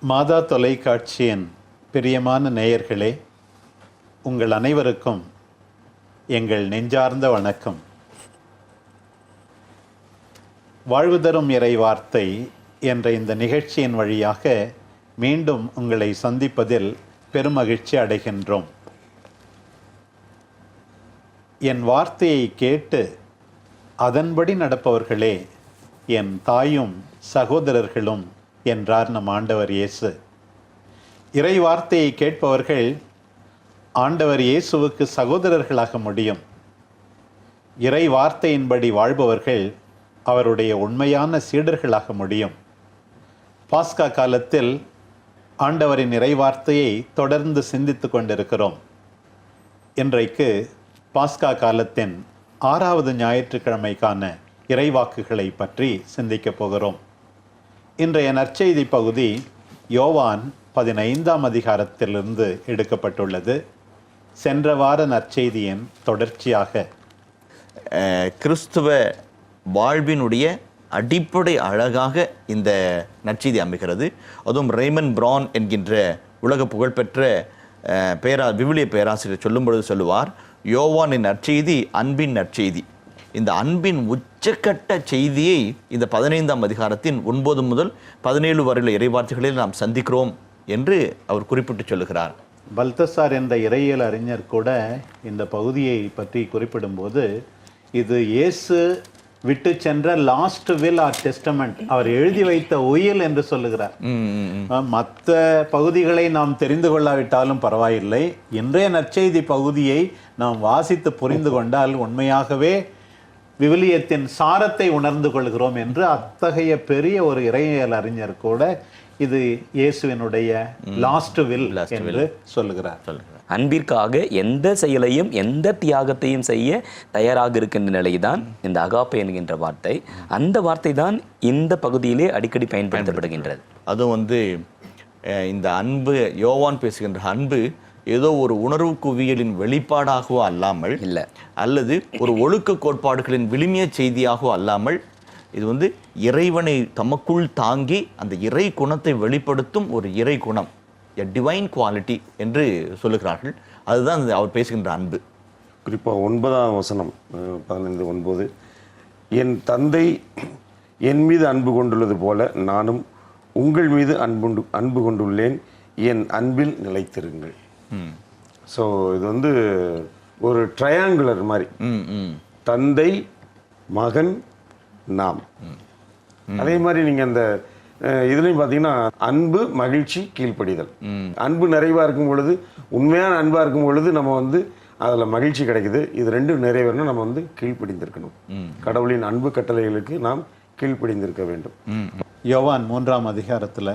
மாதா தொலைக்காட்சியின் பிரியமான நேயர்களே, உங்கள் அனைவருக்கும் எங்கள் நெஞ்சார்ந்த வணக்கம். வாழ்வு தரும் இறை வார்த்தை என்ற இந்த நிகழ்ச்சியின் வழியாக மீண்டும் உங்களை சந்திப்பதில் பெருமகிழ்ச்சி அடைகின்றோம். என் வார்த்தையை கேட்டு அதன்படி நடப்பவர்களே என் தாயும் சகோதரர்களும் என்றார் நம் ஆண்டவர் இயேசு. இறை வார்த்தையை கேட்பவர்கள் ஆண்டவர் இயேசுவுக்கு சகோதரர்களாக முடியும். இறை வார்த்தையின்படி வாழ்பவர்கள் அவருடைய உண்மையான சீடர்களாக முடியும். பாஸ்கா காலத்தில் ஆண்டவரின் இறை வார்த்தையை தொடர்ந்து சிந்தித்து கொண்டிருக்கிறோம். இன்றைக்கு பாஸ்கா காலத்தின் 6வது ஞாயிற்றுக்கிழமைக்கான இறைவாக்குகளை பற்றி சிந்திக்கப் போகிறோம். இன்றைய நற்செய்தி பகுதி யோவான் 15ஆம் அதிகாரத்திலிருந்து எடுக்கப்பட்டுள்ளது. சென்ற வார நற்செய்தியின் தொடர்ச்சியாக கிறிஸ்துவ வாழ்வினுடைய அடிப்படை அழகாக இந்த நற்செய்தி அமைகிறது. அதுவும் ரேமன் பிரான் என்கின்ற உலக புகழ்பெற்ற விவிலிய பேராசிரியர் சொல்லும் பொழுது சொல்லுவார், யோவானின் நற்செய்தி அன்பின் நற்செய்தி. இந்த அன்பின் உச்சக்கட்ட செய்தியை இந்த 15ஆம் அதிகாரத்தின் 9 முதல் 17 வரையுள்ள இறைவார்த்தைகளில் நாம் சந்திக்கிறோம் என்று அவர் குறிப்பிட்டு சொல்லுகிறார். பல்தசார் என்ற இறையியல் அறிஞர் கூட இந்த பகுதியை பற்றி குறிப்பிடும்போது, இது இயேசு விட்டு சென்ற லாஸ்ட் வில் ஆர் டெஸ்டமெண்ட், அவர் எழுதி வைத்த உயில் என்று சொல்லுகிறார். மற்ற பகுதிகளை நாம் தெரிந்து கொள்ளாவிட்டாலும் பரவாயில்லை, இன்றைய நற்செய்தி பகுதியை நாம் வாசித்து புரிந்து கொண்டால் உண்மையாகவே விவிலியத்தின் சாரத்தை உணர்ந்து கொள்கிறோம் என்று அத்தகைய பெரிய ஒரு இறையியல் அறிஞர் கூட இது இயேசுவினுடைய லாஸ்ட் வில் என்று சொல்லுகிறார். அன்பிற்காக எந்த செயலையும் எந்த தியாகத்தையும் செய்ய தயாராக இருக்கின்ற நிலைதான் இந்த அகாப்பே என்கின்ற வார்த்தை. அந்த வார்த்தை தான் இந்த பகுதியிலே அடிக்கடி பயன்படுத்தப்படுகின்றது. அதுவும் இந்த அன்பு, யோவான் பேசுகின்ற அன்பு ஏதோ ஒரு உணர்வு குவியலின் வெளிப்பாடாகவோ அல்லாமல் இல்லை, அல்லது ஒரு ஒழுக்க கோட்பாடுகளின் விழுமிய செய்தியாகவோ அல்லாமல், இது இறைவனை தமக்குள் தாங்கி அந்த இறை குணத்தை வெளிப்படுத்தும் ஒரு இறை குணம், எ டிவைன் குவாலிட்டி என்று சொல்லுகிறார்கள். அதுதான் அவர் பேசுகின்ற அன்பு. குறிப்பாக 9ஆம் வசனம் 15:9, என் தந்தை என் மீது அன்பு கொண்டுள்ளது போல நானும் உங்கள் மீது அன்பு கொண்டுள்ளேன், என் அன்பில் நிலைத்திருங்கள். ஸோ இது ஒரு ட்ரையாங்குலர் மாதிரி, தந்தை மகன் நாம். அதே மாதிரி நீங்கள் அந்த இதுலையும் பார்த்தீங்கன்னா அன்பு மகிழ்ச்சி கீழ்ப்படிதல். அன்பு நிறைவாக இருக்கும் பொழுது, உண்மையான அன்பாக இருக்கும் பொழுது நம்ம அதில் மகிழ்ச்சி கிடைக்குது. இது ரெண்டும் நிறைவேறணும், நம்ம கீழ்ப்படிந்திருக்கணும். கடவுளின் அன்பு கட்டளைகளுக்கு நாம் கீழ்ப்படிந்திருக்க வேண்டும். யோவான் 3ஆம் அதிகாரத்தில்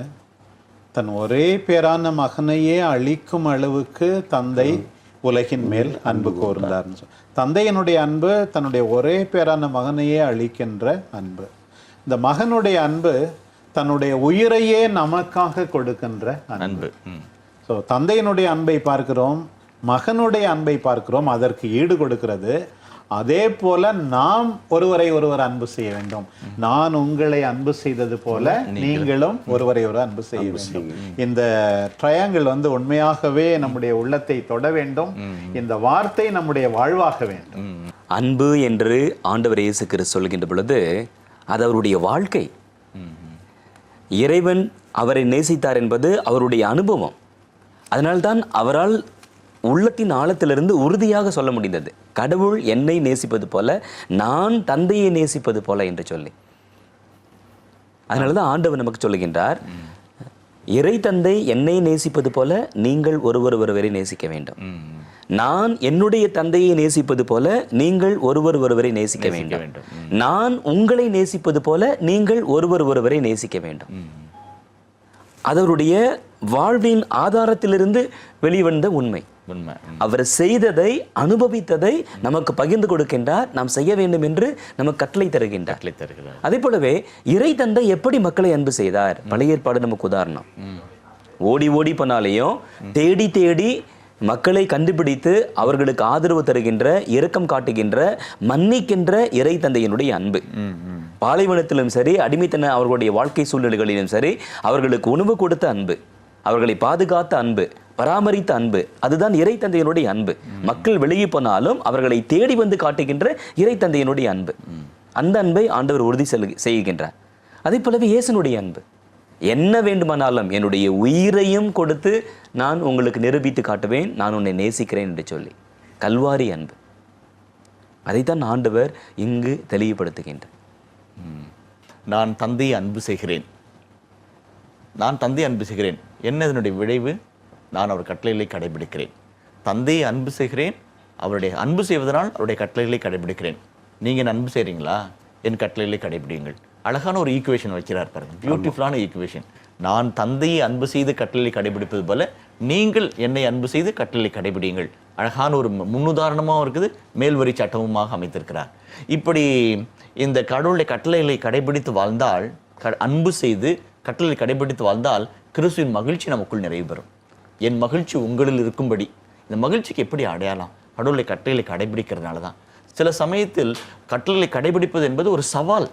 தன் ஒரே பேரான மகனையே அழிக்கும் அளவுக்கு தந்தை உலகின் மேல் அன்பு கூர்ந்தார்னு தந்தையினுடைய அன்பு தன்னுடைய ஒரே பேரான மகனையே அழிக்கின்ற அன்பு. இந்த மகனுடைய அன்பு தன்னுடைய உயிரையே நமக்காக கொடுக்கின்ற அன்பு. ஸோ தந்தையினுடைய அன்பை பார்க்கிறோம், மகனுடைய அன்பை பார்க்கிறோம், அதற்கு ஈடு கொடுக்கிறது. அதே போல நாம் ஒருவரை ஒருவர் அன்பு செய்ய வேண்டும். நான் உங்களை அன்பு செய்தது போல நீங்களும் ஒருவரை ஒருவர் அன்பு செய்ய வேண்டும். இந்த ட்ரையாங்கிள் உண்மையாகவே நம்முடைய உள்ளத்தை தொட வேண்டும். இந்த வார்த்தை நம்முடைய வாழ்வாக வேண்டும். அன்பு என்று ஆண்டவர் இயேசு கிறிஸ்து சொல்கின்ற பொழுது அது அவருடைய வாழ்க்கை. இறைவன் அவரை நேசித்தார் என்பது அவருடைய அனுபவம். அதனால்தான் அவரால் உள்ளத்தின் ஆழத்திலிருந்து உறுதியாக சொல்ல முடிந்தது, கடவுள் என்னை நேசிப்பது போல நான் தந்தையை நேசிப்பது போல என்று சொல்லி. அதனாலதான் ஆண்டவர் நமக்கு சொல்லுகின்றார், இறை தந்தை என்னை நேசிப்பது போல நீங்கள் ஒருவர் ஒருவரை நேசிக்க வேண்டும். நான் என்னுடைய தந்தையை நேசிப்பது போல நீங்கள் ஒருவர் ஒருவரை நேசிக்க வேண்டும். நான் உங்களை நேசிப்பது போல நீங்கள் ஒருவர் ஒருவரை நேசிக்க வேண்டும். அவருடைய வாழ்வின் ஆதாரத்திலிருந்து வெளிவந்த உண்மை. அவர் செய்ததை, அனுபவித்ததை நமக்கு பகிர்ந்து கொடுக்கின்றார். நாம் செய்ய வேண்டும் என்று நமக்கு கட்டளை தருகின்றார். அதே போலவே இறை தந்தை எப்படி மக்களை அன்பு செய்தார்? பழைய ஏற்பாடு நமக்கு உதாரணம். ஓடி ஓடி போனாலையும் தேடி தேடி மக்களை கண்டுபிடித்து அவர்களுக்கு ஆதரவு தருகின்ற, இரக்கம் காட்டுகின்ற, மன்னிக்கின்ற இறை தந்தையினுடைய அன்பு. பாலைவனத்திலும் சரி, அடிமைத்தன அவர்களுடைய வாழ்க்கை சூழ்நிலைகளிலும் சரி, அவர்களுக்கு உணவு கொடுத்த அன்பு, அவர்களை பாதுகாத்த அன்பு, பராமரித்த அன்பு, அதுதான் இறை தந்தையினுடைய அன்பு. மக்கள் வெளியே போனாலும் அவர்களை தேடி வந்து காட்டுகின்ற இறை தந்தையினுடைய அன்பு. அந்த அன்பை ஆண்டவர் உறுதி செய்கின்றார். அதே போலவே இயேசுனுடைய அன்பு, என்ன வேண்டுமானாலும் என்னுடைய உயிரையும் கொடுத்து நான் உங்களுக்கு நிரூபித்து காட்டுவேன், நான் உன்னை நேசிக்கிறேன் என்று சொல்லி. கல்வாரி அன்பு, அதைத்தான் ஆண்டவர் இங்கு தெளிவுபடுத்துகின்றார். நான் தந்தையை அன்பு செய்கிறேன், நான் தந்தையை அன்பு செய்கிறேன். என்ன இதனுடைய விளைவு? நான் அவர் கட்டளைகளை கடைபிடிக்கிறேன். தந்தையை அன்பு செய்கிறேன், அவருடைய அன்பு செய்வதனால் அவருடைய கட்டளைகளை கடைபிடிக்கிறேன். நீங்கள் அன்பு செய்கிறீங்களா? என் கட்டளைகளை கடைபிடிங்கள். அழகான ஒரு ஈக்குவேஷன் வைக்கிறார் பாருங்க, பியூட்டிஃபுல்லான ஈக்குவேஷன். நான் தந்தையை அன்பு செய்து கட்டளை கடைபிடிப்பது போல நீங்கள் என்னை அன்பு செய்து கட்டளை கடைபிடிங்கள். அழகான ஒரு முன்னுதாரணமாகவும் இருக்குது, மேல்வரி சட்டமுமாக அமைத்திருக்கிறார். இப்படி இந்த கடவுளுடைய கட்டளைகளை கடைபிடித்து வாழ்ந்தால், அன்பு செய்து கட்டளை கடைபிடித்து வாழ்ந்தால் கிறிஸ்துவின் மகிழ்ச்சி நமக்குள் நிறைவு பெறும். என் மகிழ்ச்சி உங்களில் இருக்கும்படி. இந்த மகிழ்ச்சிக்கு எப்படி அடையாளம்? கடவுளுடைய கட்டளைகளை கடைபிடிக்கிறதுனால தான். சில சமயத்தில் கட்டளை கடைபிடிப்பது என்பது ஒரு சவால்.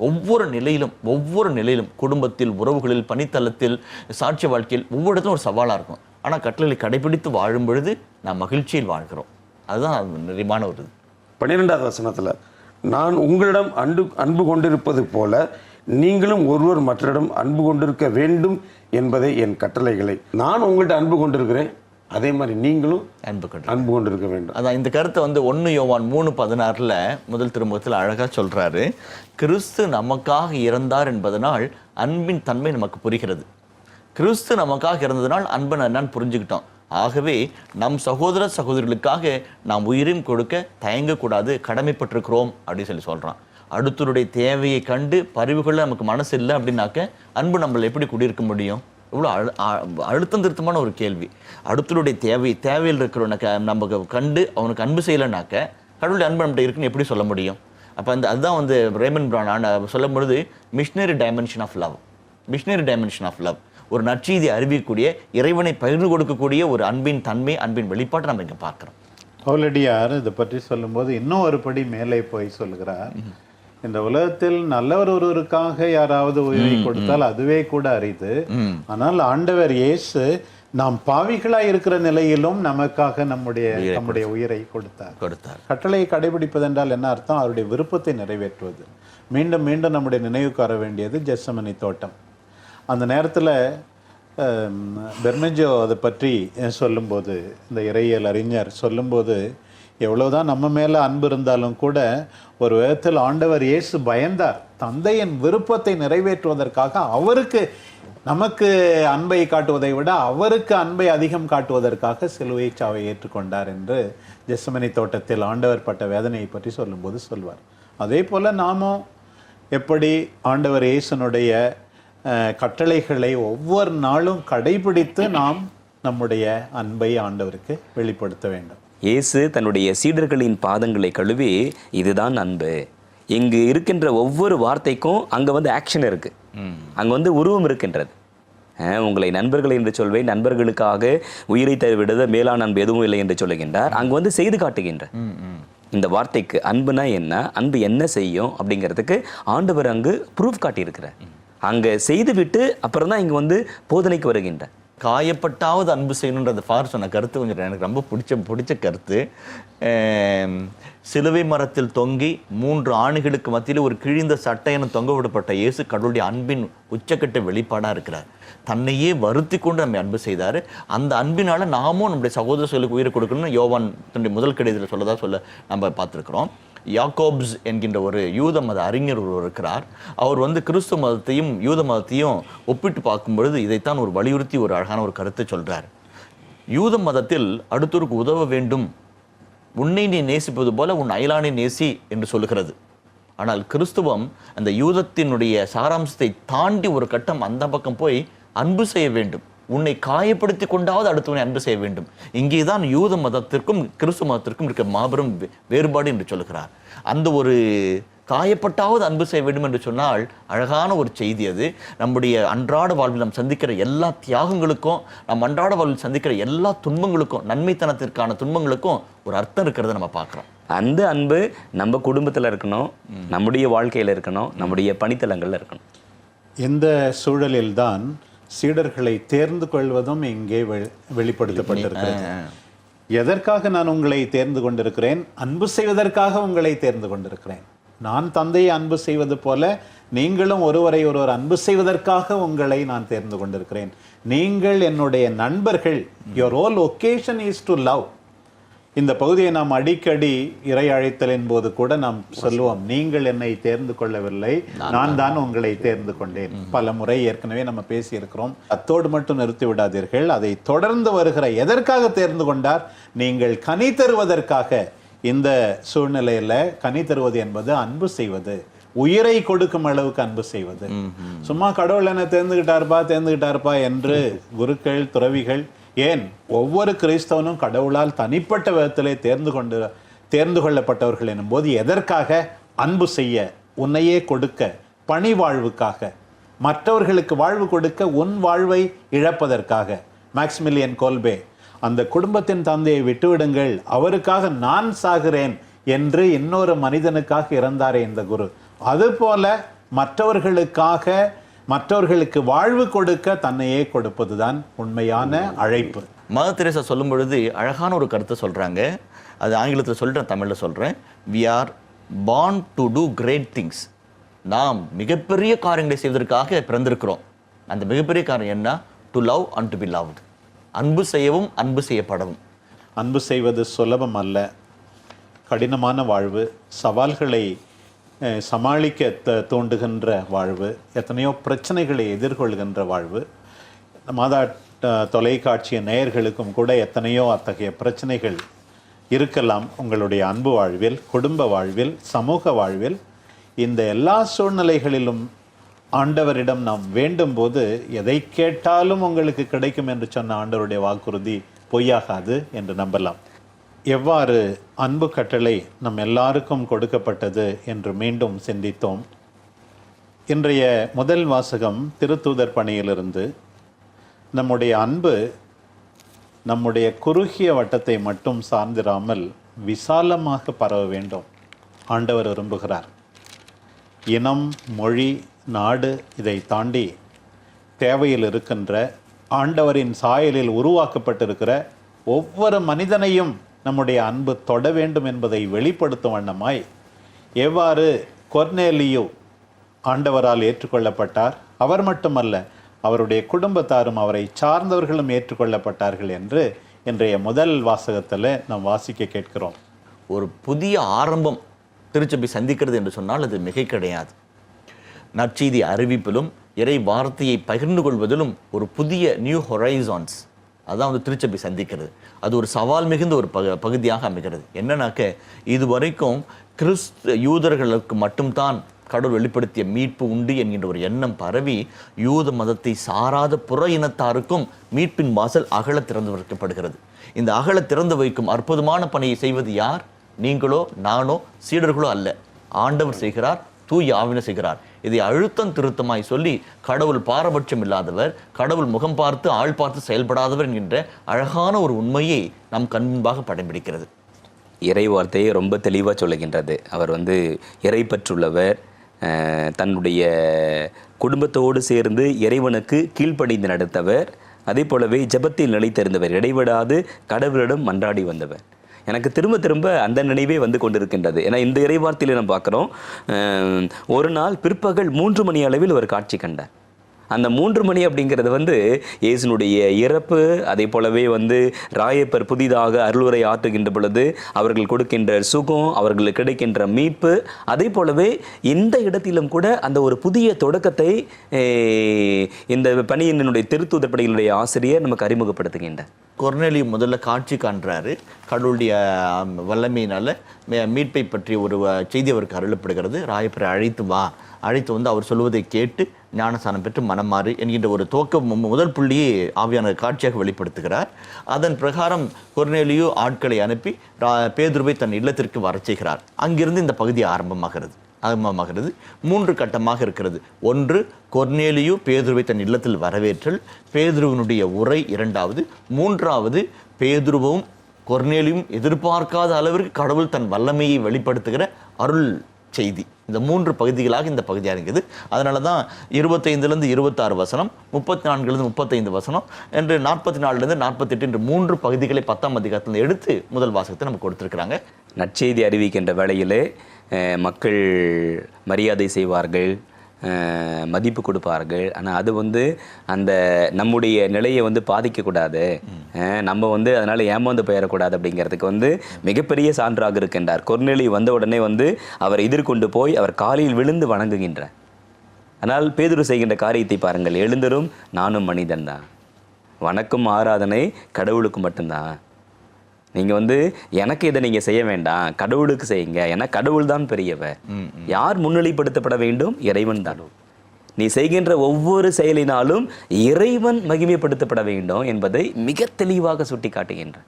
ஒவ்வொரு நிலையிலும் குடும்பத்தில், உறவுகளில், பணித்தளத்தில், சாட்சி வாழ்க்கையில் ஒவ்வொரு இடத்துல ஒரு சவாலாக இருக்கும். ஆனால் கட்டளை கடைபிடித்து வாழும் பொழுது நாம் மகிழ்ச்சியில் வாழ்கிறோம். அதுதான் நிறைவான ஒரு இது. 12வது வசனத்தில், நான் உங்களிடம் அன்பு கொண்டிருப்பது போல நீங்களும் ஒருவர் மற்றரிடம் அன்பு கொண்டிருக்க வேண்டும் என்பதை என் கட்டளைகளை. நான் உங்கள்கிட்ட அன்பு கொண்டிருக்கிறேன், அதே மாதிரி நீங்களும் அன்பு கொண்டிருக்க வேண்டும். அதான் இந்த கருத்தை 1 யோவான் 3:16 முதல் திருமுகத்தில் அழகாக சொல்றாரு. கிறிஸ்து நமக்காக இறந்தார் என்பதனால் அன்பின் தன்மை நமக்கு புரிகிறது. கிறிஸ்து நமக்காக இறந்ததனால் அன்பை என்னன்னு புரிஞ்சுக்கிட்டோம். ஆகவே நம் சகோதர சகோதரிகளுக்காக நாம் உயிரையும் கொடுக்க தயங்கக்கூடாது, கடமைப்பட்டிருக்கிறோம் அப்படின்னு சொல்றான். அடுத்தருடைய தேவையை கண்டு பரிவுகளில் நமக்கு மனசு இல்லை அப்படின்னாக்க அன்பு நம்மளை எப்படி குடியிருக்க முடியும்? இவ்வளோ அழுத்தம் திருத்தமான ஒரு கேள்வி. அடுத்தருடைய தேவையில் இருக்கிறவனுக்கு நம்ம கண்டு அவனுக்கு அன்பு செய்யலைனாக்க கடவுளுடைய அன்பு நம்மகிட்ட இருக்குன்னு எப்படி சொல்ல முடியும்? அப்போ அதுதான் ரேமன் பிரான் சொல்லும் பொழுது மிஷினரி டைமென்ஷன் ஆஃப் லவ், ஒரு நற்செய்தி அறிவிக்கக்கூடிய, இறைவனை பகிர்ந்து கொடுக்கக்கூடிய ஒரு அன்பின் தன்மை, அன்பின் வெளிப்பாட்டை நம்ம இங்கே பார்க்குறோம். பவுலடியார் இதை பற்றி சொல்லும்போது இன்னும் ஒரு படி மேலே போய் சொல்கிறார். இந்த உலகத்தில் நல்லவர் ஒருவருக்காக யாராவது உயிரை கொடுத்தால் அதுவே கூட அரிது. ஆனால் ஆண்டவர் இயேசு நாம் பாவிகளாய் இருக்கிற நிலையிலும் நமக்காக நம்முடைய உயிரை கொடுத்தார். கட்டளையை கடைபிடிப்பது என்றால் என்ன அர்த்தம்? அவருடைய விருப்பத்தை நிறைவேற்றுவது. மீண்டும் மீண்டும் நம்முடைய நினைவுக்கு வர வேண்டியது ஜெத்செமனி தோட்டம். அந்த நேரத்தில் பெர்மெஜோ அதை பற்றி சொல்லும்போது, இந்த இறையியல் அறிஞர் சொல்லும்போது, எவ்வளவுதான் நம்ம மேலே அன்பு இருந்தாலும் கூட ஒரு விதத்தில் ஆண்டவர் இயேசு பயந்தார். தந்தையின் விருப்பத்தை நிறைவேற்றுவதற்காக அவருக்கு நமக்கு அன்பை காட்டுவதை விட அவருக்கு அன்பை அதிகம் காட்டுவதற்காக சிலுவை சாவை ஏற்றுக்கொண்டார் என்று ஜெத்செமனி தோட்டத்தில் ஆண்டவர் பட்ட வேதனையை பற்றி சொல்லும்போது சொல்வார். அதே போல் நாமும் எப்படி ஆண்டவர் இயேசுனுடைய கட்டளைகளை ஒவ்வொரு நாளும் கடைபிடித்து நாம் நம்முடைய அன்பை ஆண்டவருக்கு வெளிப்படுத்த வேண்டும். இயேசு தன்னுடைய சீடர்களின் பாதங்களை கழுவி, இதுதான் அன்பு. இங்கு இருக்கின்ற ஒவ்வொரு வார்த்தைக்கும் அங்கே ஆக்ஷன் இருக்கு, அங்கே உருவம் இருக்கின்றது. உங்களை நண்பர்கள் என்று சொல்வேன், நண்பர்களுக்காக உயிரை தருவிட மேலான அன்பு எதுவும் இல்லை என்று சொல்லுகின்றார். அங்கே செய்து காட்டுகின்ற இந்த வார்த்தைக்கு அன்புனா என்ன, அன்பு என்ன செய்யும் அப்படிங்கிறதுக்கு ஆண்டவர் அங்கு ப்ரூஃப் காட்டியிருக்கிறார். அங்கே செய்துவிட்டு அப்புறம் தான் இங்கே போதனைக்கு வருகின்ற. காயப்பட்டாவது அன்பு செய்யணுன்றது ஃபார் சொன்ன கருத்து கொஞ்சம் எனக்கு ரொம்ப பிடிச்ச கருத்து. சிலுவை மரத்தில் தொங்கி 3 ஆணிகளுக்கு மத்தியில் ஒரு கிழிந்த சட்டையென தொங்க விடப்பட்ட இயேசு கடவுளுடைய அன்பின் உச்சக்கட்ட வெளிப்பாடாக இருக்கிறார். தன்னையே வருத்தி கொண்டு நம்ம அன்பு செய்தார். அந்த அன்பினால நாமும் நம்முடைய சகோதர சொல்லுக்கு உயிரை கொடுக்கணும்னு யோவான் தன்னுடைய முதல் கடிதத்தில் சொல்ல நம்ம பார்த்துருக்கிறோம். யாக்கோப்ஸ் என்கின்ற ஒரு யூத மத அறிஞர் ஒருவர் இருக்கிறார். அவர் கிறிஸ்துவ மதத்தையும் யூத மதத்தையும் ஒப்பிட்டு பார்க்கும்பொழுது இதைத்தான் ஒரு வலியுறுத்தி ஒரு அழகான ஒரு கருத்தை சொல்றார். யூத மதத்தில் அடுத்தோருக்கு உதவ வேண்டும், உன்னை நீ நேசிப்பது போல உன் அயலானை நேசி என்று சொல்லுகிறது. ஆனால் கிறிஸ்துவம் அந்த யூதத்தினுடைய சாராம்சத்தை தாண்டி ஒரு கட்டம் அந்த பக்கம் போய் அன்பு செய்ய வேண்டும், உன்னை காயப்படுத்தி கொண்டாவது அடுத்தவனை அன்பு செய்ய வேண்டும். இங்கேதான் யூத மதத்திற்கும் கிறிஸ்துவ மதத்திற்கும் இருக்க மாபெரும் வேறுபாடு என்று சொல்லுகிறார். அந்த ஒரு காயப்பட்டாவது அன்பு செய்ய வேண்டும் என்று சொன்னால் அழகான ஒரு செய்தி அது. நம்முடைய அன்றாட வாழ்வில் நாம் சந்திக்கிற எல்லா தியாகங்களுக்கும், நம் அன்றாட வாழ்வில் சந்திக்கிற எல்லா துன்பங்களுக்கும், நன்மைத்தனத்திற்கான துன்பங்களுக்கும் ஒரு அர்த்தம் இருக்கிறத நம்ம பார்க்குறோம். அந்த அன்பு நம்ம குடும்பத்தில் இருக்கணும், நம்முடைய வாழ்க்கையில் இருக்கணும், நம்முடைய பணித்தலங்களில் இருக்கணும். இந்த சூழலில்தான் சீடர்களை தேர்ந்து கொள்வதும் இங்கே வெளிப்படுத்தப்பட்டிருக்கிறது. எதற்காக நான் உங்களை தேர்ந்து கொண்டிருக்கிறேன்? அன்பு செய்வதற்காக உங்களை தேர்ந்து கொண்டிருக்கிறேன். நான் தந்தையை அன்பு செய்வது போல நீங்களும் ஒருவரை ஒருவர் அன்பு செய்வதற்காக உங்களை நான் தேர்ந்து கொண்டிருக்கிறேன். நீங்கள் என்னுடைய நண்பர்கள். your whole occasion is to love. இந்த பகுதியை நாம் அடிக்கடி இறை அழைத்தலின் போது கூட நாம் சொல்லுவோம், நீங்கள் என்னை தேர்ந்து கொள்ளவில்லை, நான் தான் உங்களை தேர்ந்து கொண்டேன். பல முறை ஏற்கனவே நம்ம பேசி இருக்கிறோம். அத்தோடு மட்டும் நிறுத்தி விடாதீர்கள், அதை தொடர்ந்து வருகிற எதற்காக தேர்ந்து கொண்டார்? நீங்கள் கனி தருவதற்காக. இந்த சூழ்நிலையில கனி தருவது என்பது அன்பு செய்வது, உயிரை கொடுக்கும் அளவுக்கு அன்பு செய்வது. சும்மா கடவுள் என்ன தேர்ந்துகிட்டாருப்பா என்று குருக்கள், துறவிகள், ஏன் ஒவ்வொரு கிறிஸ்தவனும் கடவுளால் தனிப்பட்ட விதத்திலே தேர்ந்து கொள்ளப்பட்டவர்கள் எனும் போது எதற்காக? அன்பு செய்ய, உன்னையே கொடுக்க, பணி வாழ்வுக்காக, மற்றவர்களுக்கு வாழ்வு கொடுக்க, உன் வாழ்வை இழப்பதற்காக. மேக்சிமிலியன் கோல்பே, அந்த குடும்பத்தின் தந்தையை விட்டுவிடுங்கள், அவருக்காக நான் சாகிறேன் என்று இன்னொரு மனிதனுக்காக இறந்தாரே இந்த குரு. அதுபோல மற்றவர்களுக்கு வாழ்வு கொடுக்க தன்னையே கொடுப்பதுதான் உண்மையான அழைப்பு. மதர் தெரேசா சொல்லும் பொழுது அழகான ஒரு கருத்தை சொல்றாங்க. அது ஆங்கிலத்தில் சொல்லிட்டேன், தமிழில் சொல்றேன். we are born to do great things. நாம் மிகப்பெரிய காரியங்களை செய்வதற்காக பிறந்திருக்கிறோம். அந்த மிகப்பெரிய காரியம் என்ன? to love and to be loved. அன்பு செய்யவும் அன்பு செய்யப்படவும். அன்பு செய்வது சுலபம் அல்ல, கடினமான வாழ்வு, சவால்களை சமாளிக்க தூண்டுகின்ற வாழ்வு, எத்தனையோ பிரச்சனைகளை எதிர்கொள்கின்ற வாழ்வு. மாதா தொலைக்காட்சிய நேயர்களுக்கும் கூட எத்தனையோ அத்தகைய பிரச்சனைகள் இருக்கலாம் உங்களுடைய அன்பு வாழ்வில், குடும்ப வாழ்வில், சமூக வாழ்வில். இந்த எல்லா சூழ்நிலைகளிலும் ஆண்டவரிடம் நாம் வேண்டும் போது எதை கேட்டாலும் உங்களுக்கு கிடைக்கும் என்று சொன்ன ஆண்டவருடைய வாக்குறுதி பொய்யாகாது என்று நம்பலாம். எவ்வாறு அன்பு கட்டளை நம் எல்லாருக்கும் கொடுக்கப்பட்டது என்று மீண்டும் சிந்தித்தோம். இன்றைய முதல் வாசகம் திருத்தூதர் பணியிலிருந்து. நம்முடைய அன்பு நம்முடைய குறுகிய வட்டத்தை மட்டும் சார்ந்திராமல் விசாலமாக பரவ வேண்டும். ஆண்டவர் விரும்புகிறார். இனம், மொழி, நாடு இதை தாண்டி தேவையில் இருக்கின்ற, ஆண்டவரின் சாயலில் உருவாக்கப்பட்டிருக்கிற ஒவ்வொரு மனிதனையும் நம்முடைய அன்பு தொட வேண்டும் என்பதை வெளிப்படுத்தும் வண்ணமாய் எவ்வாறு கொர்நேலியு ஆண்டவரால் ஏற்றுக்கொள்ளப்பட்டார், அவர் மட்டுமல்ல அவருடைய குடும்பத்தாரும் அவரை சார்ந்தவர்களும் ஏற்றுக்கொள்ளப்பட்டார்கள் என்று இன்றைய முதல் வாசகத்தில் நாம் வாசிக்க கேட்கிறோம். ஒரு புதிய ஆரம்பம் திருச்சபை சந்திக்கிறது என்று சொன்னால் அது மிகை கிடையாது. நற்செய்தி அறிவிப்பிலும் இறை வார்த்தையை பகிர்ந்து கொள்வதிலும் ஒரு புதிய நியூ ஹொரைசான்ஸ் அதான் திருச்சபை சந்திக்கிறது. அது ஒரு சவால் மிகுந்த ஒரு பகுதியாக அமைகிறது. என்னன்னாக்க, இதுவரைக்கும் யூதர்களுக்கு மட்டும்தான் கடவுள் வெளிப்படுத்திய மீட்பு உண்டு என்கின்ற ஒரு எண்ணம் பரவி யூத மதத்தை சாராத புற இனத்தாருக்கும் மீட்பின் வாசல் அகல திறந்து வைக்கப்படுகிறது. இந்த அகல திறந்து வைக்கும் அற்புதமான பணியை செய்வது யார்? நீங்களோ நானோ சீடர்களோ அல்ல, ஆண்டவர் செய்கிறார், தூய ஆவினர் செய்கிறார். இதை அழுத்தம் திருத்தமாய் சொல்லி கடவுள் பாரபட்சம் இல்லாதவர், கடவுள் முகம் பார்த்து ஆள் பார்த்து செயல்படாதவர் என்கின்ற அழகான ஒரு உண்மையை நம் கண் முன்பாக படம் பிடிக்கிறது. இறை வார்த்தையை ரொம்ப தெளிவாக சொல்லுகின்றது. அவர் இறைப்பற்றுள்ளவர், தன்னுடைய குடும்பத்தோடு சேர்ந்து இறைவனுக்கு கீழ்ப்படிந்து நடத்தவர், அதே போலவே ஜெபத்தில் நிலைத்திருந்தவர், இடைவிடாது கடவுளிடம் மன்றாடி வந்தவர். எனக்கு திரும்ப திரும்ப அந்த நினைவே வந்து கொண்டிருக்கின்றது. ஏன்னா இந்த இறைவார்த்தையில நம்ம பார்க்குறோம், ஒரு நாள் பிற்பகல் 3 மணி அளவில் ஒரு காட்சி கண்டார். அந்த 3 மணி அப்படிங்கிறது இயேசுனுடைய இறப்பு, அதே போலவே ராயப்பர் புதிதாக அருளுரை ஆற்றுகின்ற பொழுது அவர்கள் கொடுக்கின்ற சுகம், அவர்களுக்கு கிடைக்கின்ற மீட்பு, அதே போலவே இந்த இடத்திலும் கூட அந்த ஒரு புதிய தொடக்கத்தை இந்த பணியினுடைய திருத்தூதர் பணியினுடைய ஆசிரியர் நமக்கு அறிமுகப்படுத்துகின்றார். கொர்நேலியு முதல்ல காட்சி காண்றாரு. கடவுளுடைய வல்லமையினால மீட்பை பற்றி ஒரு செய்தி அவருக்கு அருளப்படுகிறது. ராயப்பரை அழைத்து வந்து அவர் சொல்வதை கேட்டு ஞானஸ்தானம் பெற்று மனமாறு என்கின்ற ஒரு முதல் புள்ளியை ஆவியான காட்சியாக வெளிப்படுத்துகிறார். அதன் பிரகாரம் கொர்நேலியு ஆட்களை அனுப்பி பேதுருவை தன் இல்லத்திற்கு வர செய்கிறார். அங்கிருந்து இந்த பகுதி ஆரம்பமாகிறது. ஆரம்பமாகிறது. 3 கட்டமாக இருக்கிறது. ஒன்று, கொர்நேலியு பேதுருவை தன் இல்லத்தில் வரவேற்றல், பேதுருவினுடைய உரை 2வது, 3வது பேதுருவும் கொர்நேலியும் எதிர்பார்க்காத அளவிற்கு கடவுள் தன் வல்லமையை வெளிப்படுத்துகிற அருள் செய்தி. இந்த 3 பகுதிகளாக இந்த பகுதியாக இருக்குது. அதனால தான் 25லேருந்து 26 வசனம், 34லேருந்து 35 வசனம் என்று 44லேருந்து 48 என்று 3 பகுதிகளை 10ஆம் அதிகாரத்தில் எடுத்து முதல் வாசகத்தை நமக்கு கொடுத்துருக்குறாங்க. நற்செய்தி அறிவிக்கின்ற வேளையிலே மக்கள் மரியாதை செய்வார்கள், மதிப்பு கொடுப்பார்கள். ஆனால் அது அந்த நம்முடைய நிலையை பாதிக்கக்கூடாது, நம்ம அதனால் ஏமாந்து போயிடக்கூடாது அப்படிங்கிறதுக்கு மிகப்பெரிய சான்றாக இருக்கின்றார். கொர்நேலியு வந்த உடனே அவர் எதிர்கொண்டு போய் அவர் காலில் விழுந்து வணங்குகின்றார். ஆனால் பேதுரு செய்கின்ற காரியத்தை பாருங்கள். எழுந்தரும் நானும் மனிதன் தான், வணக்கம் ஆராதனை கடவுளுக்கு மட்டும்தான், நீங்கள் எனக்கு இதை நீங்கள் செய்ய வேண்டாம், கடவுளுக்கு செய்யுங்க, ஏன்னா கடவுள் தான் பெரியவர். யார் முன்னிலைப்படுத்தப்பட வேண்டும்? இறைவன் தான். நீ செய்கின்ற ஒவ்வொரு செயலினாலும் இறைவன் மகிமைப்படுத்தப்பட வேண்டும் என்பதை மிக தெளிவாக சுட்டி காட்டுகின்றார்.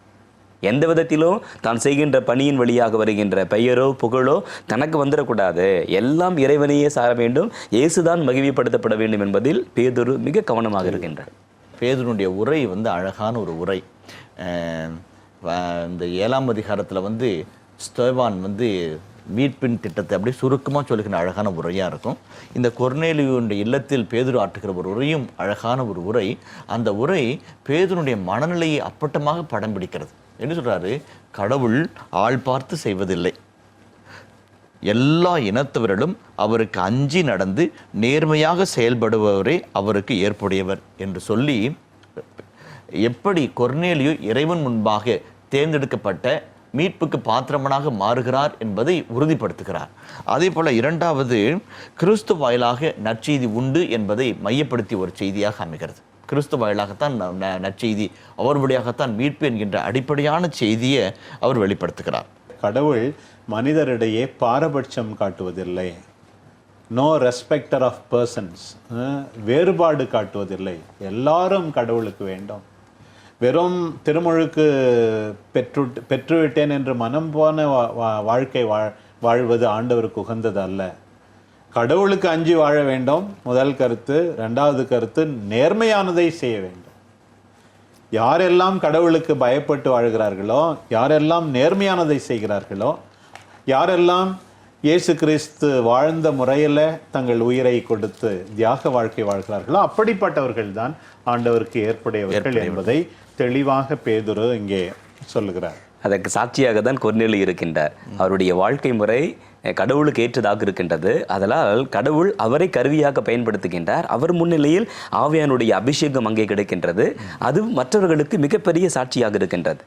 எந்த விதத்திலும் தான் செய்கின்ற பணியின் வழியாக வருகின்ற பெயரோ புகழோ தனக்கு வந்துடக்கூடாது, எல்லாம் இறைவனையே சார வேண்டும், இயேசுதான் மகிமைப்படுத்தப்பட வேண்டும் என்பதில் பேதுரு மிக கவனமாக இருக்கின்றார். பேதுருனுடைய உரை அழகான ஒரு உரை. இந்த 7ஆம் அதிகாரத்தில் ஸ்தேவான் மீட்பின் திட்டத்தை அப்படியே சுருக்கமாக சொல்லுகிற அழகான உரையாக இருக்கும். இந்த கொர்நேலியுடைய இல்லத்தில் பேதுரு ஆற்றுகிற ஒரு உரையும் அழகான ஒரு உரை. அந்த உரை பேதுருனுடைய மனநிலையை அப்பட்டமாக படம் பிடிக்கிறது. என்ன சொல்கிறாரு? கடவுள் ஆள் பார்த்து செய்வதில்லை, எல்லா இனத்தவர்களும் அவருக்கு அஞ்சி நடந்து நேர்மையாக செயல்படுபவரே அவருக்கு ஏற்புடையவர் என்று சொல்லி, எப்படி கொர்நேலியு இறைவன் முன்பாக தேர்ந்தெடுக்கப்பட்ட மீட்புக்கு பாத்திரமனாக மாறுகிறார் என்பதை உறுதிப்படுத்துகிறார். அதே போல 2வது, கிறிஸ்து வாயிலாக நற்செய்தி உண்டு என்பதை மையப்படுத்தி ஒரு செய்தியாக அமைகிறது. கிறிஸ்து வாயிலாகத்தான் நற்செய்தி, அவர் வழியாகத்தான் மீட்பு என்கின்ற அடிப்படையான செய்தியை அவர் வெளிப்படுத்துகிறார். கடவுள் மனிதரிடையே பாரபட்சம் காட்டுவதில்லை, நோ ரெஸ்பெக்டர் ஆஃப் பர்சன்ஸ், வேறுபாடு காட்டுவதில்லை, எல்லாரும் கடவுளுக்கு வேண்டும். வெறும் திருமுழுக்கு பெற்றுவிட்டேன் என்று மனம் போன வாழ்க்கை வாழ்வது ஆண்டவருக்கு உகந்தது அல்ல. கடவுளுக்கு அஞ்சி வாழ வேண்டும், முதல் கருத்து. 2வது கருத்து, நேர்மையானதை செய்ய வேண்டும். யாரெல்லாம் கடவுளுக்கு பயப்பட்டு வாழ்கிறார்களோ, யாரெல்லாம் நேர்மையானதை செய்கிறார்களோ, யாரெல்லாம் இயேசு கிறிஸ்து வாழ்ந்த முறையில் தங்கள் உயிரை கொடுத்து தியாக வாழ்க்கை வாழ்கிறார்களோ, அப்படிப்பட்டவர்கள் தான் ஆண்டவருக்கு ஏற்புடையவர்கள் என்பதை தெளிவாக பேதுரு இங்கே சொல்லுகிறார். அதற்கு சாட்சியாக தான் கொர்நேலியு இருக்கின்றார். அவருடைய வாழ்க்கை முறை கடவுளுக்கு ஏற்றதாக இருக்கின்றது. அதனால் கடவுள் அவரை கருவியாக பயன்படுத்துகின்றார். அவர் முன்னிலையில் ஆவியானுடைய அபிஷேகம் அங்கே கிடைக்கின்றது. அது மற்றவர்களுக்கு மிகப்பெரிய சாட்சியாக இருக்கின்றது.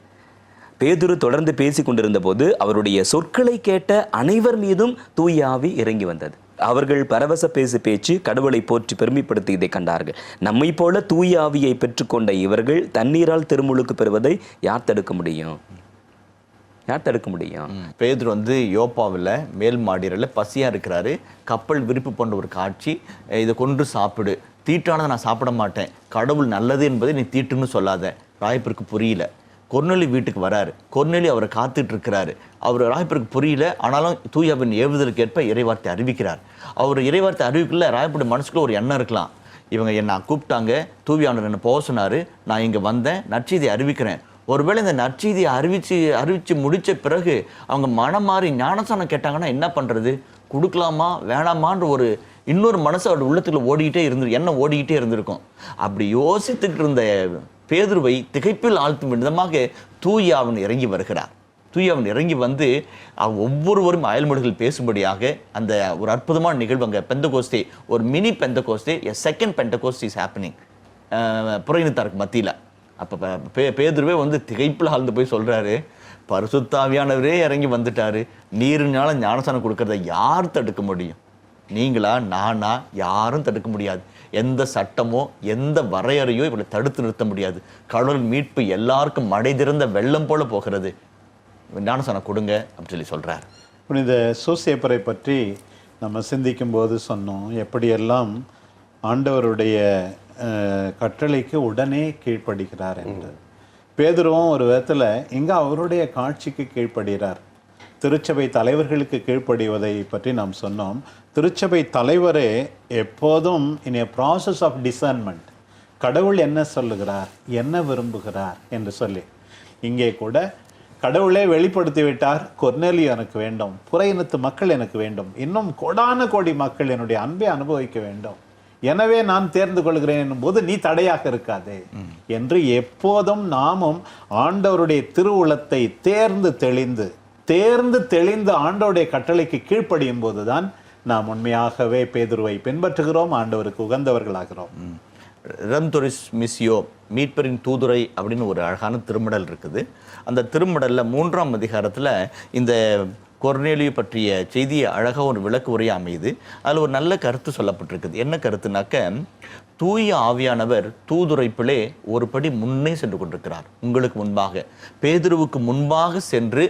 பேதுரு தொடர்ந்து பேசி கொண்டிருந்த போது அவருடைய சொற்களை கேட்ட அனைவர் மீதும் தூய ஆவி இறங்கி வந்தது. அவர்கள் பரவச பேச்சு கடவுளை போற்றி பெருமைப்படுத்தியதை கண்டார்கள். நம்மை போல தூய ஆவியை பெற்றுக்கொண்ட இவர்கள் தண்ணீரால் திருமுழுக்கு பெறுவதை யார் தடுக்க முடியும்? யார் தடுக்க முடியும்? பேதுரு யோப்பாவில் மேல் மாடியில் பசியாக இருக்கிறாரு. கப்பல் விரிப்பு போன்ற ஒரு காட்சி. இதை கொன்று சாப்பிடு, தீட்டானதை நான் சாப்பிட மாட்டேன், கடவுள் நல்லது என்பதை நீ தீட்டுன்னு சொல்லாத. ராயப்பருக்கு புரியல. கொர்நேலியு வீட்டுக்கு வராரு. கொர்நேலியு அவரை காத்துட்டு இருக்கிறாரு. அவர் ராயப்பருக்கு புரியல. ஆனாலும் தூயாவின் ஏவுதலுக்கு ஏற்ப இறைவார்த்தை அறிவிக்கிறார். அவர் இறைவார்த்தை அறிவிக்கல. ராயப்பருடைய மனசுக்குள்ள ஒரு எண்ணம் இருக்கலாம், இவங்க என்னை கூப்பிட்டாங்க, தூவியானவர் என்னை போக சொன்னார், நான் இங்கே வந்தேன், நற்செய்தியை அறிவிக்கிறேன். ஒருவேளை இந்த நற்செய்தியை அறிவித்து முடித்த பிறகு அவங்க மனம் மாறி ஞானசானம் கேட்டாங்கன்னா என்ன பண்ணுறது, கொடுக்கலாமா வேணாமான்ற ஒரு இன்னொரு மனசு அவருடைய உள்ளத்துக்குள்ள ஓடிக்கிட்டே இருந்திருக்கும். அப்படி யோசித்துக்கிட்டு இருந்த பேதுருவை திகைப்பில் ஆழ்த்தும் விதமாக தூயாவன் இறங்கி வருகிறார். தூயாவன் இறங்கி ஒவ்வொருவரும் அயல்மொழிகள் பேசும்படியாக அந்த ஒரு அற்புதமான நிகழ்வு அங்கே பெந்தகோஸ்தே, ஒரு மினி பெந்தகோஸ்தே, செகண்ட் பெந்தகோஸ்ட் இஸ் ஹேப்பனிங் புறையினத்தாருக்கு மத்தியில். அப்போ பேதுருவே திகைப்பில் ஆழ்ந்து போய் சொல்கிறாரு, பரிசுத்தாவியானவரே இறங்கி வந்துட்டாரு, நீருனால ஞானசானம் கொடுக்கறத யார் தடுக்க முடியும்? நீங்களா நானா? யாரும் தடுக்க முடியாது. எந்த சட்டமோ எந்த வரையறையோ இவளை தடுத்து நிறுத்த முடியாது. கடவுள் மீட்பு எல்லாருக்கும் மடை திறந்த வெள்ளம் போல போகிறது, ஞானசானம் கொடுங்க அப்படின்னு சொல்றார். புனித சூசேப்பரை பற்றி நம்ம சிந்திக்கும் போது சொன்னோம், எப்படியெல்லாம் ஆண்டவருடைய கட்டளைக்கு உடனே கீழ்ப்படுகிறார் என்று. பேதுருவும் ஒரு விதத்தில் இங்கே அவருடைய காட்சிக்கு கீழ்ப்படுகிறார். திருச்சபை தலைவர்களுக்கு கீழ்ப்படிவதை பற்றி நாம் சொன்னோம். திருச்சபை தலைவரே எப்போதும் இன் a process of discernment, கடவுள் என்ன சொல்லுகிறார், என்ன விரும்புகிறார் என்று சொல்லி, இங்கே கூட கடவுளே வெளிப்படுத்தி விட்டார், கொர்நேலியு எனக்கு வேண்டும், புற இனத்து மக்கள் எனக்கு வேண்டும், இன்னும் கோடான கோடி மக்கள் என்னுடைய அன்பை அனுபவிக்க வேண்டும், எனவே நான் தேர்ந்து கொள்கிறேன் என்னும்போது நீ தடையாக இருக்காதே என்று எப்போதும் நாமும் ஆண்டவருடைய திருவுளத்தை தேர்ந்து தெளிந்து ஆண்டவருடைய கட்டளைக்கு கீழ்ப்படியும் போதுதான் நாம் உண்மையாகவே பேதுருவை பின்பற்றுகிறோம், ஆண்டவருக்கு உகந்தவர்களாகிறோம். ரெம்தொரிஸ் மிஸ்யோ, மீட்பரின் தூதுரை அப்படின்னு ஒரு அழகான திருமடல் இருக்குது. அந்த திருமடலில் 3ஆம் அதிகாரத்தில் இந்த கொர்நேலியு பற்றிய செய்தியை அழகாக ஒரு விளக்கு உரையாக அமையுது. அதில் ஒரு நல்ல கருத்து சொல்லப்பட்டிருக்குது. என்ன கருத்துனாக்க, தூய ஆவியானவர் தூதுரைப்பிலே ஒரு படி முன்னே சென்று கொண்டிருக்கிறார். உங்களுக்கு முன்பாக, பேதுருவுக்கு முன்பாக சென்று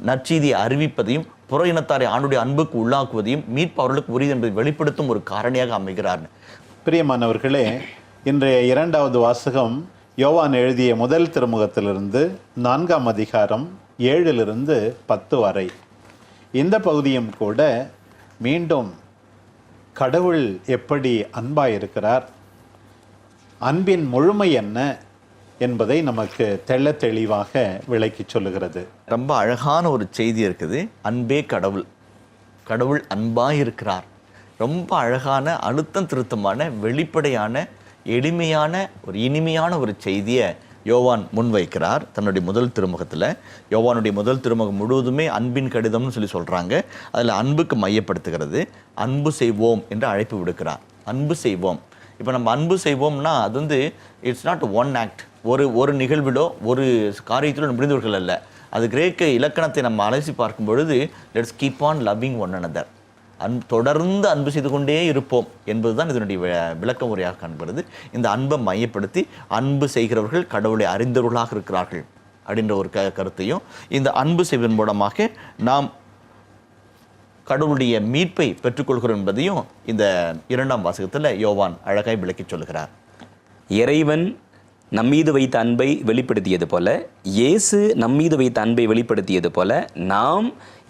நற்செய்தியை அறிவிப்பதையும் புற இனத்தாரை ஆண்டுடைய அன்புக்கு உள்ளாக்குவதையும் மீட்பு அவர்களுக்கு உரியது என்பதை வெளிப்படுத்தும் ஒரு காரணியாக அமைகிறார். பிரியமானவர்களே, இன்றைய 2வது வாசகம் யோவான் எழுதிய முதல் திருமுகத்திலிருந்து 4ஆம் அதிகாரம் 7 to 10 வரை. இந்த பகுதியும் கூட மீண்டும் கடவுள் எப்படி அன்பாயிருக்கிறார், அன்பின் முழுமை என்ன என்பதை நமக்கு தெள்ள தெளிவாக விளக்கி சொல்லுகிறது. ரொம்ப அழகான ஒரு செய்தி இருக்குது. அன்பே கடவுள், கடவுள் அன்பாயிருக்கிறார். ரொம்ப அழகான அழுத்தம் திருத்தமான வெளிப்படையான எளிமையான ஒரு இனிமையான ஒரு செய்தியை யோவான் முன்வைக்கிறார் தன்னுடைய முதல் திருமுகத்தில். யோவானுடைய முதல் திருமுகம் முழுவதுமே அன்பின் கடிதம்னு சொல்லி சொல்கிறாங்க. அதில் அன்புக்கு மையப்படுத்துகிறது. அன்பு செய்வோம் என்று அழைப்பு விடுக்கிறார். அன்பு செய்வோம். இப்போ நம்ம அன்பு செய்வோம்னா அது வந்து இட்ஸ் நாட் ஒன் ஆக்ட், ஒரு நிகழ்விலோ ஒரு காரியத்திலோ முடிந்தவர்கள் அல்ல. அது கிரேக்க இலக்கணத்தை நம்ம அலசி பார்க்கும் பொழுது let's keep on loving one another, தொடர்ந்து அன்பு செய்து கொண்டே இருப்போம் என்பதுதான் இதனுடைய விளக்க முறையாக காண்கிறது. இந்த அன்பை மையப்படுத்தி அன்பு செய்கிறவர்கள் கடவுளை அறிந்தவர்களாக இருக்கிறார்கள் அப்படின்ற ஒரு கருத்தையும், இந்த அன்பு செய்வதன் மூலமாக நாம் கடவுளுடைய மீட்பை பெற்றுக்கொள்கிறோம் என்பதையும் இந்த 2ஆம் வாசகத்தில் யோவான் அழகாய் விளக்கி சொல்கிறார். இறைவன் நம்மீது வைத்த அன்பை வெளிப்படுத்தியது போல, இயேசு நம்மீது வைத்த அன்பை வெளிப்படுத்தியது போல, நாம்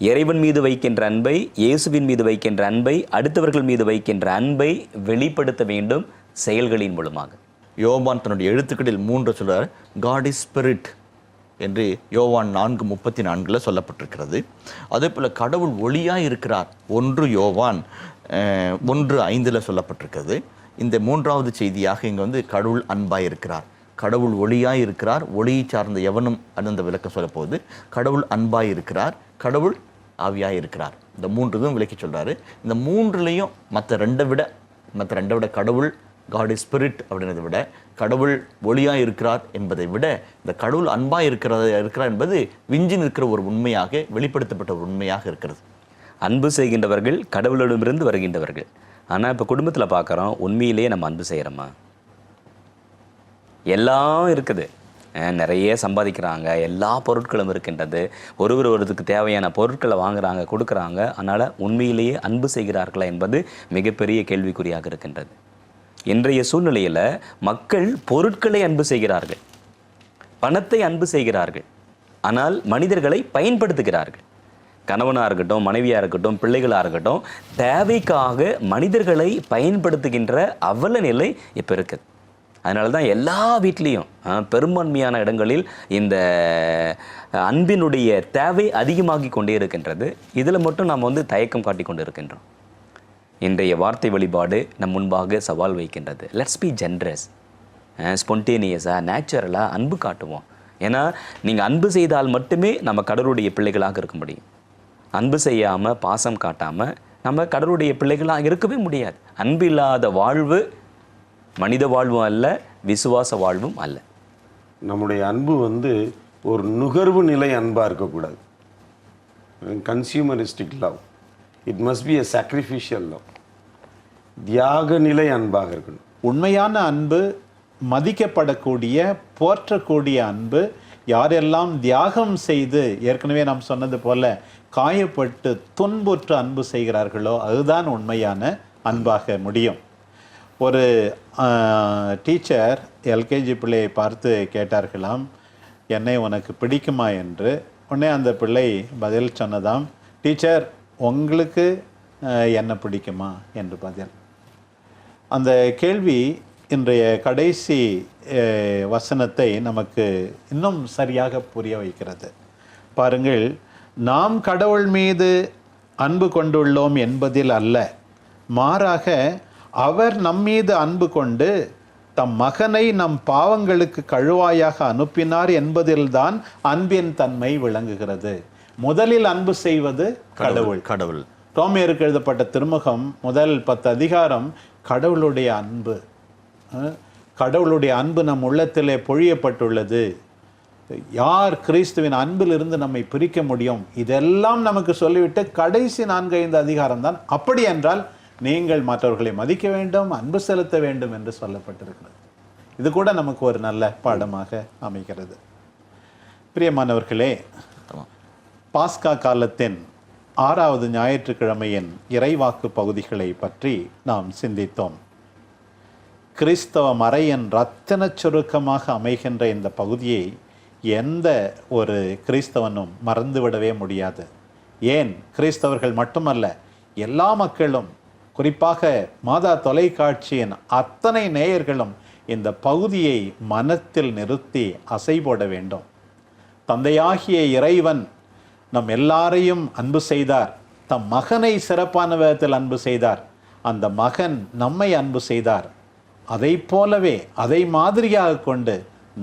இறைவன் மீது வைக்கின்ற அன்பை, இயேசுவின் மீது வைக்கின்ற அன்பை, அடுத்தவர்கள் மீது வைக்கின்ற அன்பை வெளிப்படுத்த வேண்டும் செயல்களின் மூலமாக. யோவான் தன்னுடைய எழுத்துக்களில் 3 சொல்றார். காட் இஸ் ஸ்பிரிட் என்று யோவான் 4:34 சொல்லப்பட்டிருக்கிறது. அதே போல் கடவுள் ஒளியாக இருக்கிறார் 1 யோவான் 1:5 சொல்லப்பட்டிருக்கிறது. இந்த 3வது செய்தியாக இங்கே வந்து கடவுள் அன்பாக இருக்கிறார், கடவுள் ஒளியாக இருக்கிறார், ஒளியை சார்ந்த எவனும் அந்த விளக்கம் சொல்ல போகுது. கடவுள் அன்பாக இருக்கிறார், கடவுள் ஆவியாக இருக்கிறார். இந்த 3 விளக்கி சொல்கிறாரு. இந்த 3லையும் மற்ற ரெண்டை விட கடவுள் காட் இஸ் ஸ்பிரிட் அப்படின்றத விட, கடவுள் ஒளியாக இருக்கிறார் என்பதை விட, இந்த கடவுள் அன்பாக இருக்கிறார் என்பது விஞ்சி நிற்கிற ஒரு உண்மையாக, வெளிப்படுத்தப்பட்ட ஒரு உண்மையாக இருக்கிறது. அன்பு செய்கின்றவர்கள் கடவுளிடமிருந்து வருகின்றவர்கள். ஆனால் இப்போ குடும்பத்தில் பார்க்குறோம், உண்மையிலேயே நம்ம அன்பு செய்கிறோமா? எல்லாம் இருக்குது, நிறைய சம்பாதிக்கிறாங்க, எல்லா பொருட்களும் இருக்கின்றது, ஒருவருக்கு தேவையான பொருட்களை வாங்குறாங்க, கொடுக்குறாங்க. அதனால் உண்மையிலேயே அன்பு செய்கிறார்களா என்பது மிகப்பெரிய கேள்விக்குறியாக இருக்கின்றது. இன்றைய சூழ்நிலையில் மக்கள் பொருட்களை அன்பு செய்கிறார்கள், பணத்தை அன்பு செய்கிறார்கள், ஆனால் மனிதர்களை பயன்படுத்துகிறார்கள். கணவனாக இருக்கட்டும், மனைவியாக இருக்கட்டும், பிள்ளைகளாக இருக்கட்டும், தேவைக்காக மனிதர்களை பயன்படுத்துகின்ற அவல நிலை இப்போ இருக்குது. அதனால தான் எல்லா வீட்லேயும் பெரும்பான்மையான இடங்களில் இந்த அன்பினுடைய தேவை அதிகமாகி கொண்டே இருக்கின்றது. இதில் மட்டும் நாம் வந்து தயக்கம் காட்டி கொண்டு இருக்கின்றோம். இன்றைய வார்த்தை வழிபாடு நம் முன்பாக சவால் வைக்கின்றது. லெட்ஸ் பி ஜென்ரஸ், ஸ்பான்டேனியஸாக, நேச்சுரலாக அன்பு காட்டுவோம். ஏன்னா நீங்கள் அன்பு செய்தால் மட்டுமே நம்ம கடவுளுடைய பிள்ளைகளாக இருக்க முடியும். அன்பு செய்யாமல், பாசம் காட்டாமல் நம்ம கடவுளுடைய பிள்ளைகளாக இருக்கவே முடியாது. அன்பு இல்லாத வாழ்வு மனித வாழ்வும் அல்ல, விசுவாச வாழ்வும் அல்ல. நம்முடைய அன்பு வந்து ஒரு நுகர்வு நிலை அன்பாக இருக்கக்கூடாது. Consumeristic love, it must be a sacrificial love. தியாக நிலை அன்பாக இருக்கணும். உண்மையான அன்பு, மதிக்கப்படக்கூடிய, போற்றக்கூடிய அன்பு, யாரெல்லாம் தியாகம் செய்து, ஏற்கனவே நாம் சொன்னது போல காயப்பட்டு துன்புற்று அன்பு செய்கிறார்களோ அதுதான் உண்மையான அன்பாக முடியும். ஒரு டீச்சர் எல்கேஜி பிள்ளையை பார்த்து கேட்டார்களாம், என்னை உனக்கு பிடிக்குமா என்று. உடனே அந்த பிள்ளை பதில் சொன்னதாம், டீச்சர் உங்களுக்கு என்ன பிடிக்குமா என்று பதில். அந்த கேள்வி இன்றைய கடைசி வசனத்தை நமக்கு இன்னும் சரியாக புரிய வைக்கிறது. பாருங்கள், நாம் கடவுள் மீது அன்பு கொண்டுள்ளோம் என்பதில் அல்ல, மாறாக அவர் நம்மீது அன்பு கொண்டு தம் மகனை நம் பாவங்களுக்கு கழுவாயாக அனுப்பினார் என்பதில்தான் அன்பின் தன்மை விளங்குகிறது. முதலில் அன்பு செய்வது கடவுள். கடவுள். ரோமியருக்கு எழுதப்பட்ட திருமுகம் முதல் 10 அதிகாரம் கடவுளுடைய அன்பு. கடவுளுடைய அன்பு நம் உள்ளத்திலே பொழியப்பட்டுள்ளது. யார் கிறிஸ்துவின் அன்பிலிருந்து நம்மை பிரிக்க முடியும்? இதெல்லாம் நமக்கு சொல்லிவிட்டு கடைசி 4-5 அதிகாரம் தான் அப்படி என்றால் நீங்கள் மற்றவர்களை மதிக்க வேண்டும், அன்பு செலுத்த வேண்டும் என்று சொல்லப்பட்டிருக்கிறது. இது கூட நமக்கு ஒரு நல்ல பாடமாக அமைகிறது. பிரியமானவர்களே, பாஸ்கா காலத்தின் 6வது ஞாயிற்றுக்கிழமையின் இறைவாக்கு பகுதிகளை பற்றி நாம் சிந்தித்தோம். கிறிஸ்தவ மறையின் இரத்தின சுருக்கமாக அமைகின்ற இந்த பகுதியை எந்த ஒரு கிறிஸ்தவனும் மறந்துவிடவே முடியாது. ஏன் கிறிஸ்தவர்கள் மட்டுமல்ல, எல்லா மக்களும், குறிப்பாக மாதா தொலைக்காட்சியின் அத்தனை நேயர்களும் இந்த பகுதியை மனத்தில் நிறுத்தி அசைபோட வேண்டும். தந்தையாகிய இறைவன் நம் எல்லாரையும் அன்பு செய்தார். தம் மகனை சிறப்பான விதத்தில் அன்பு செய்தார். அந்த மகன் நம்மை அன்பு செய்தார். அதை போலவே, அதை மாதிரியாக கொண்டு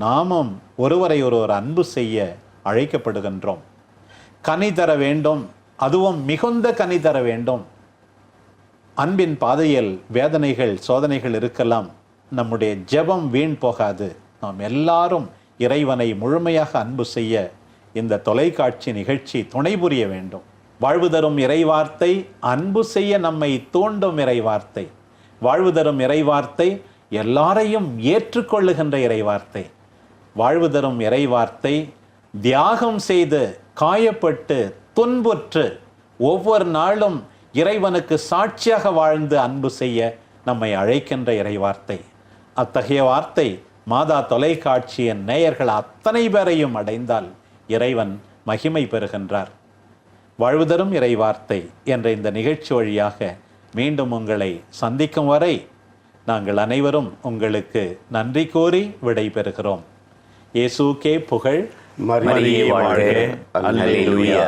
நாமும் ஒருவரை ஒருவர் அன்பு செய்ய அழைக்கப்படுகின்றோம். கனி தர வேண்டும், அதுவும் மிகுந்த கனி தர வேண்டும். அன்பின் பாதையில் வேதனைகள், சோதனைகள் இருக்கலாம். நம்முடைய ஜெபம் வீண் போகாது. நாம் எல்லாரும் இறைவனை முழுமையாக அன்பு செய்ய இந்த தொலைக்காட்சி நிகழ்ச்சி துணை புரிய வேண்டும். வாழ்வு தரும் இறைவார்த்தை, அன்பு செய்ய நம்மை தூண்டும் இறைவார்த்தை. வாழ்வு தரும் இறைவார்த்தை, எல்லாரையும் ஏற்றுக்கொள்ளுகின்ற இறைவார்த்தை. வாழ்வு தரும் இறைவார்த்தை, தியாகம் செய்து, காயப்பட்டு, துன்புற்று, ஒவ்வொரு நாளும் இறைவனுக்கு சாட்சியாக வாழ்ந்து அன்பு செய்ய நம்மை அழைக்கின்ற இறைவார்த்தை. அத்தகைய வார்த்தை மாதா தொலைக்காட்சியின் நேயர்கள் அத்தனை பேரையும் அடைந்தால் இறைவன் மகிமை பெறுகின்றார். வாழ்வு தரும் இறைவார்த்தை என்ற இந்த நிகழ்ச்சி வழியாக மீண்டும் உங்களை சந்திக்கும் வரை நாங்கள் அனைவரும் உங்களுக்கு நன்றி கூறி விடை பெறுகிறோம். இயேசுவுக்கே புகழ். மரியே வாழ்க. அல்லேலூயா.